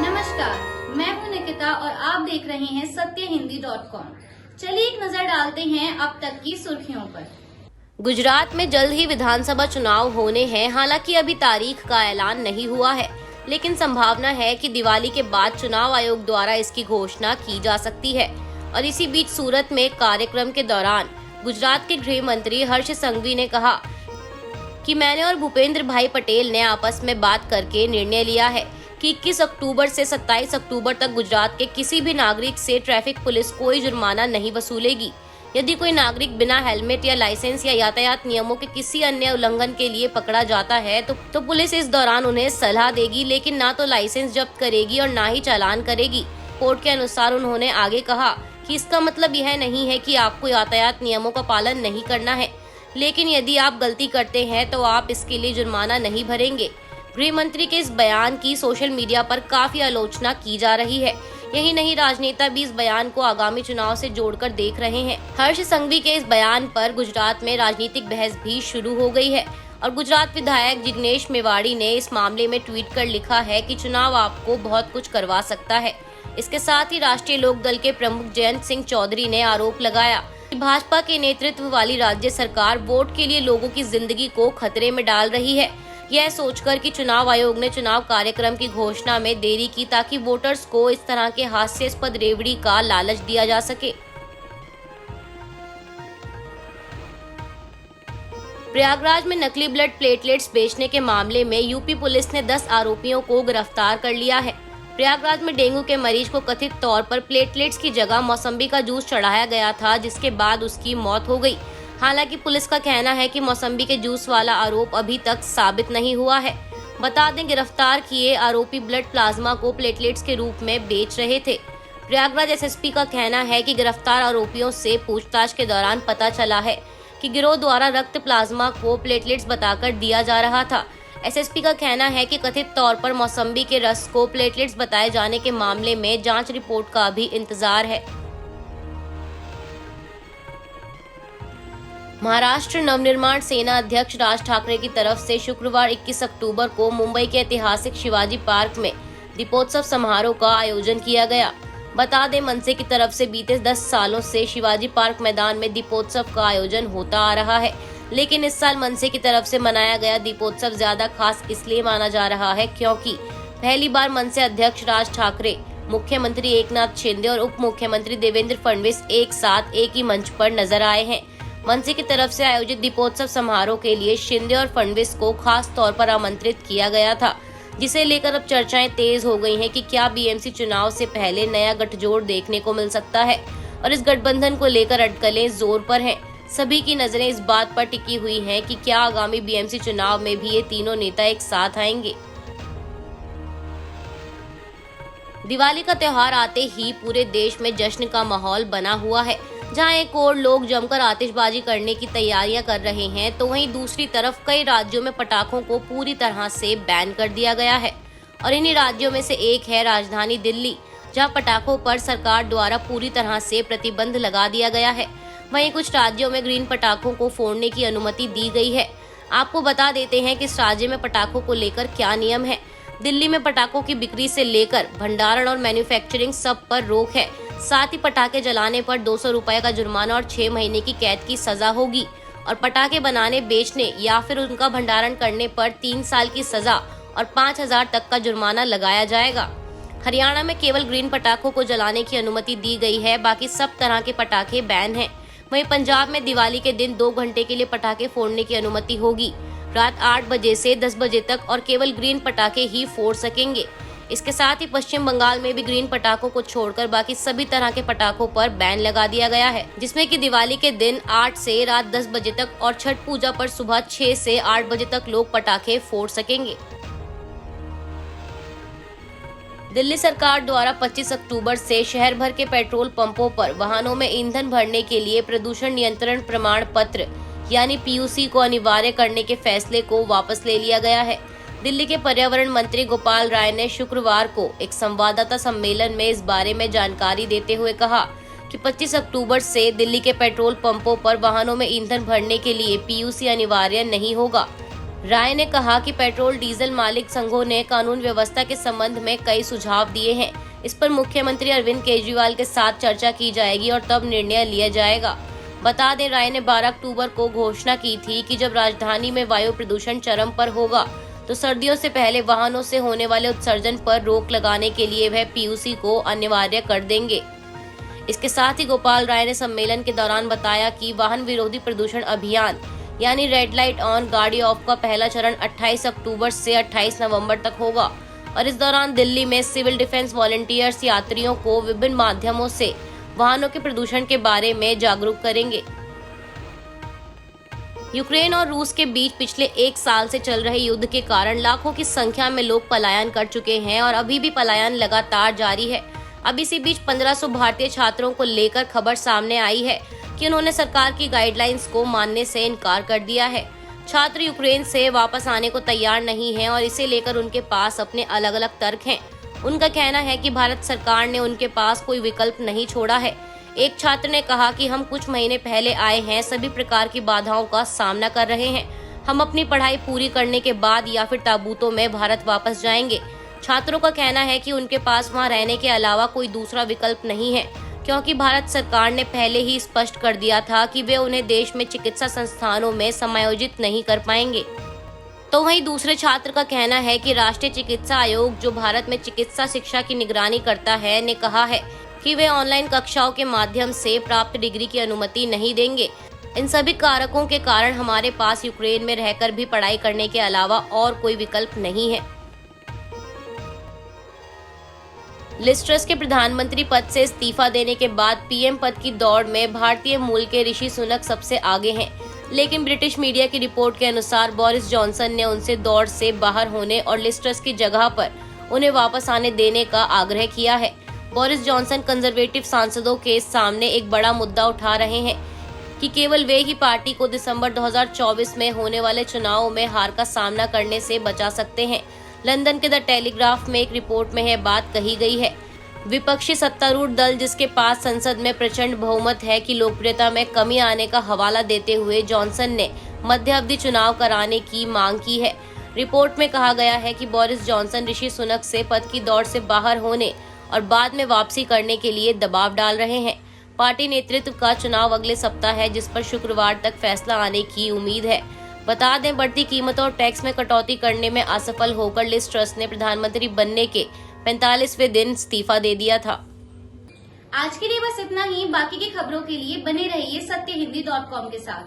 नमस्कार, मैं हूं निकिता और आप देख रहे हैं सत्यहिंदी.com। चलिए एक नजर डालते हैं अब तक की सुर्खियों पर। गुजरात में जल्द ही विधानसभा चुनाव होने हैं। हालांकि अभी तारीख का ऐलान नहीं हुआ है, लेकिन संभावना है कि दिवाली के बाद चुनाव आयोग द्वारा इसकी घोषणा की जा सकती है। और इसी बीच सूरत में एक कार्यक्रम के दौरान गुजरात के गृह मंत्री हर्ष संघवी ने कहा कि मैंने और भूपेंद्र भाई पटेल ने आपस में बात करके निर्णय लिया है कि 21 अक्टूबर से 27 अक्टूबर तक गुजरात के किसी भी नागरिक से ट्रैफिक पुलिस कोई जुर्माना नहीं वसूलेगी। यदि कोई नागरिक बिना हेलमेट या लाइसेंस या यातायात नियमों के किसी अन्य उल्लंघन के लिए पकड़ा जाता है तो पुलिस इस दौरान उन्हें सलाह देगी, लेकिन ना तो लाइसेंस जब्त करेगी और ना ही चालान करेगी। कोर्ट के अनुसार उन्होंने आगे कहा कि इसका मतलब यह नहीं है कि आपको यातायात नियमों का पालन नहीं करना है, लेकिन यदि आप गलती करते हैं तो आप इसके लिए जुर्माना नहीं भरेंगे। गृह मंत्री के इस बयान की सोशल मीडिया पर काफी आलोचना की जा रही है। यही नहीं, राजनेता भी इस बयान को आगामी चुनाव से जोड़कर देख रहे हैं। हर्ष संघवी के इस बयान पर गुजरात में राजनीतिक बहस भी शुरू हो गई है और गुजरात विधायक जिग्नेश मेवाड़ी ने इस मामले में ट्वीट कर लिखा है कि चुनाव आपको बहुत कुछ करवा सकता है। इसके साथ ही राष्ट्रीय लोक दल के प्रमुख जयंत सिंह चौधरी ने आरोप लगाया कि भाजपा के नेतृत्व वाली राज्य सरकार वोट के लिए लोगों की जिंदगी को खतरे में डाल रही है, यह सोचकर कि चुनाव आयोग ने चुनाव कार्यक्रम की घोषणा में देरी की ताकि वोटर्स को इस तरह के हास्यास्पद रेवड़ी का लालच दिया जा सके। प्रयागराज में नकली ब्लड प्लेटलेट्स बेचने के मामले में यूपी पुलिस ने 10 आरोपियों को गिरफ्तार कर लिया है। प्रयागराज में डेंगू के मरीज को कथित तौर पर प्लेटलेट्स की जगह मौसम्बी का जूस चढ़ाया गया था, जिसके बाद उसकी मौत हो गई। हालांकि पुलिस का कहना है कि मौसम्बी के जूस वाला आरोप अभी तक साबित नहीं हुआ है। बता दें, गिरफ्तार किए आरोपी ब्लड प्लाज्मा को प्लेटलेट्स के रूप में बेच रहे थे। प्रयागराज एसएसपी का कहना है कि गिरफ्तार आरोपियों से पूछताछ के दौरान पता चला है कि गिरोह द्वारा रक्त प्लाज्मा को प्लेटलेट्स बताकर दिया जा रहा था। एसएसपी का कहना है कि कथित तौर पर मौसम्बी के रस को प्लेटलेट्स बताए जाने के मामले में जांच रिपोर्ट का भी इंतजार है। महाराष्ट्र नवनिर्माण सेना अध्यक्ष राज ठाकरे की तरफ से शुक्रवार 21 अक्टूबर को मुंबई के ऐतिहासिक शिवाजी पार्क में दीपोत्सव समारोह का आयोजन किया गया। बता दें, मनसे की तरफ से बीते 10 सालों से शिवाजी पार्क मैदान में दीपोत्सव का आयोजन होता आ रहा है, लेकिन इस साल मनसे की तरफ से मनाया गया दीपोत्सव ज्यादा खास इसलिए माना जा रहा है क्योंकि पहली बार मनसे अध्यक्ष राज ठाकरे, मुख्यमंत्री एकनाथ शिंदे और उप मुख्यमंत्री देवेंद्र फडणवीस एक साथ एक ही मंच पर नजर आए हैं। मनसे की तरफ से आयोजित दीपोत्सव समारोह के लिए शिंदे और फडणवीस को खास तौर पर आमंत्रित किया गया था, जिसे लेकर अब चर्चाएं तेज हो गई हैं कि क्या बीएमसी चुनाव से पहले नया गठजोड़ देखने को मिल सकता है और इस गठबंधन को लेकर अटकलें जोर पर हैं। सभी की नजरें इस बात पर टिकी हुई हैं कि क्या आगामी बीएमसी चुनाव में भी ये तीनों नेता एक साथ आएंगे। दिवाली का त्योहार आते ही पूरे देश में जश्न का माहौल बना हुआ है। जहां एक ओर लोग जमकर आतिशबाजी करने की तैयारियां कर रहे हैं, तो वहीं दूसरी तरफ कई राज्यों में पटाखों को पूरी तरह से बैन कर दिया गया है। और इन्हीं राज्यों में से एक है राजधानी दिल्ली, जहां पटाखों पर सरकार द्वारा पूरी तरह से प्रतिबंध लगा दिया गया है। वहीं कुछ राज्यों में ग्रीन पटाखों को फोड़ने की अनुमति दी गई है। आपको बता देते हैं कि इस राज्य में पटाखों को लेकर क्या नियम है। दिल्ली में पटाखों की बिक्री से लेकर भंडारण और मैन्युफैक्चरिंग सब पर रोक है। साथ ही पटाखे जलाने पर 200 रुपए का जुर्माना और 6 महीने की कैद की सजा होगी और पटाखे बनाने, बेचने या फिर उनका भंडारण करने पर 3 साल की सजा और 5,000 तक का जुर्माना लगाया जाएगा। हरियाणा में केवल ग्रीन पटाखों को जलाने की अनुमति दी गई है, बाकी सब तरह के पटाखे बैन हैं। वहीं पंजाब में दिवाली के दिन 2 घंटे के लिए पटाखे फोड़ने की अनुमति होगी, रात 8 बजे से 10 बजे तक, और केवल ग्रीन पटाखे ही फोड़ सकेंगे। इसके साथ ही पश्चिम बंगाल में भी ग्रीन पटाखों को छोड़कर बाकी सभी तरह के पटाखों पर बैन लगा दिया गया है, जिसमें कि दिवाली के दिन 8 से रात 10 बजे तक और छठ पूजा पर सुबह 6 से 8 बजे तक लोग पटाखे फोड़ सकेंगे। दिल्ली सरकार द्वारा 25 अक्टूबर से शहर भर के पेट्रोल पंपों पर वाहनों में ईंधन भरने के लिए प्रदूषण नियंत्रण प्रमाण पत्र यानी पीयूसी को अनिवार्य करने के फैसले को वापस ले लिया गया है। दिल्ली के पर्यावरण मंत्री गोपाल राय ने शुक्रवार को एक संवाददाता सम्मेलन में इस बारे में जानकारी देते हुए कहा कि 25 अक्टूबर से दिल्ली के पेट्रोल पंपों पर वाहनों में ईंधन भरने के लिए पीयूसी अनिवार्य नहीं होगा। राय ने कहा कि पेट्रोल डीजल मालिक संघों ने कानून व्यवस्था के संबंध में कई सुझाव दिए हैं। इस पर मुख्यमंत्री अरविंद केजरीवाल के साथ चर्चा की जाएगी और तब निर्णय लिया जाएगा। बता दें, राय ने 12 अक्टूबर को घोषणा की थी कि जब राजधानी में वायु प्रदूषण चरम पर होगा तो सर्दियों से पहले वाहनों से होने वाले उत्सर्जन पर रोक लगाने के लिए वह पीयूसी को अनिवार्य कर देंगे। इसके साथ ही गोपाल राय ने सम्मेलन के दौरान बताया कि वाहन विरोधी प्रदूषण अभियान यानी रेड लाइट ऑन गाड़ी ऑफ का पहला चरण 28 अक्टूबर से 28 नवंबर तक होगा और इस दौरान दिल्ली में सिविल डिफेंस वॉलंटियर्स यात्रियों को विभिन्न माध्यमों से वाहनों के प्रदूषण के बारे में जागरूक करेंगे। यूक्रेन और रूस के बीच पिछले 1 साल से चल रहे युद्ध के कारण लाखों की संख्या में लोग पलायन कर चुके हैं और अभी भी पलायन लगातार जारी है। अब इसी बीच 1500 भारतीय छात्रों को लेकर खबर सामने आई है कि उन्होंने सरकार की गाइडलाइंस को मानने से इनकार कर दिया है। छात्र यूक्रेन से वापस आने को तैयार नहीं हैं और इसे लेकर उनके पास अपने अलग अलग तर्क हैं। उनका कहना है कि भारत सरकार ने उनके पास कोई विकल्प नहीं छोड़ा है। एक छात्र ने कहा कि हम कुछ महीने पहले आए हैं, सभी प्रकार की बाधाओं का सामना कर रहे हैं। हम अपनी पढ़ाई पूरी करने के बाद या फिर ताबूतों में भारत वापस जाएंगे। छात्रों का कहना है कि उनके पास वहां रहने के अलावा कोई दूसरा विकल्प नहीं है, क्योंकि भारत सरकार ने पहले ही स्पष्ट कर दिया था कि वे उन्हें देश में चिकित्सा संस्थानों में समायोजित नहीं कर पाएंगे। तो वहीं दूसरे छात्र का कहना है कि राष्ट्रीय चिकित्सा आयोग, जो भारत में चिकित्सा शिक्षा की निगरानी करता है, ने कहा है कि वे ऑनलाइन कक्षाओं के माध्यम से प्राप्त डिग्री की अनुमति नहीं देंगे। इन सभी कारकों के कारण हमारे पास यूक्रेन में रहकर भी पढ़ाई करने के अलावा और कोई विकल्प नहीं है। लिज ट्रस के प्रधानमंत्री पद से इस्तीफा देने के बाद पीएम पद की दौड़ में भारतीय मूल के ऋषि सुनक सबसे आगे हैं, लेकिन ब्रिटिश मीडिया की रिपोर्ट के अनुसार बोरिस जॉनसन ने उनसे दौड़ से बाहर होने और लिज ट्रस की जगह पर उन्हें वापस आने देने का आग्रह किया है। बोरिस जॉनसन कंजर्वेटिव सांसदों के सामने एक बड़ा मुद्दा उठा रहे हैं कि केवल वे ही पार्टी को दिसंबर 2024 में होने वाले चुनावों में हार का सामना करने से बचा सकते हैं। लंदन के द टेलीग्राफ में एक रिपोर्ट में यह बात कही गई है। विपक्षी सत्तारूढ़ दल, जिसके पास संसद में प्रचंड बहुमत है, की लोकप्रियता में कमी आने का हवाला देते हुए जॉनसन ने मध्यावधि चुनाव कराने की मांग की है। रिपोर्ट में कहा गया है कि बोरिस जॉनसन ऋषि सुनक से पद की दौड़ से बाहर होने और बाद में वापसी करने के लिए दबाव डाल रहे हैं। पार्टी नेतृत्व का चुनाव अगले सप्ताह है, जिस पर शुक्रवार तक फैसला आने की उम्मीद है। बता दें, बढ़ती कीमतों और टैक्स में कटौती करने में असफल होकर लिज ट्रस ने प्रधानमंत्री बनने के 45वें दिन इस्तीफा दे दिया था। आज के लिए बस इतना ही। बाकी की खबरों के लिए बने रहिए सत्यहिंदी.com के साथ।